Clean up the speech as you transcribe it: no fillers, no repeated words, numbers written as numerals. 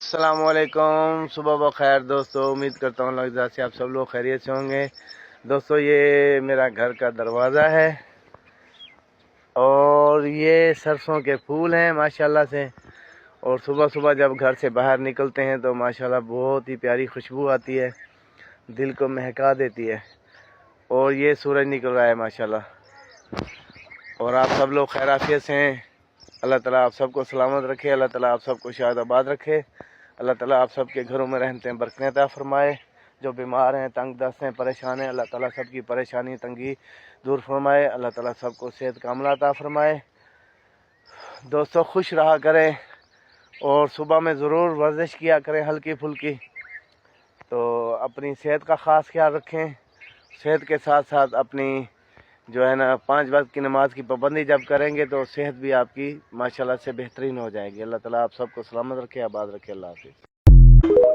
अस्सलाम वालेकुम, सुबह बखैर दोस्तों। उम्मीद करता हूँ अल्लाह से आप सब लोग खैरियत से होंगे। दोस्तों, ये मेरा घर का दरवाज़ा है और ये सरसों के फूल हैं माशाल्लाह से। और सुबह सुबह जब घर से बाहर निकलते हैं तो माशाल्लाह बहुत ही प्यारी खुशबू आती है, दिल को महका देती है। और ये सूरज निकल रहा है माशाल्लाह। और आप सब लोग खैर आफियत से हैं। अल्लाह ताला आप सबको सलामत रखे, अल्लाह ताला आप सबको शाद आबाद रखे, अल्लाह ताला आप सबके घरों में रहते हैं बरकतें अता फरमाए। जो बीमार हैं, तंग दस्त हैं, परेशान हैं, अल्लाह ताला सबकी परेशानी तंगी दूर फरमाए, अल्लाह ताला सबको सेहत कामला अता फरमाए। दोस्तों, खुश रहा करें और सुबह में ज़रूर वर्जिश किया करें हल्की फुल्की। तो अपनी सेहत का ख़ास ख्याल रखें। सेहत के साथ साथ अपनी जो है ना 5 वक्त की नमाज की पाबंदी जब करेंगे तो सेहत भी आपकी माशाल्लाह से बेहतरीन हो जाएगी। अल्लाह ताला आप सबको सलामत रखे, आबाद रखे। अल्लाह हाफिज़।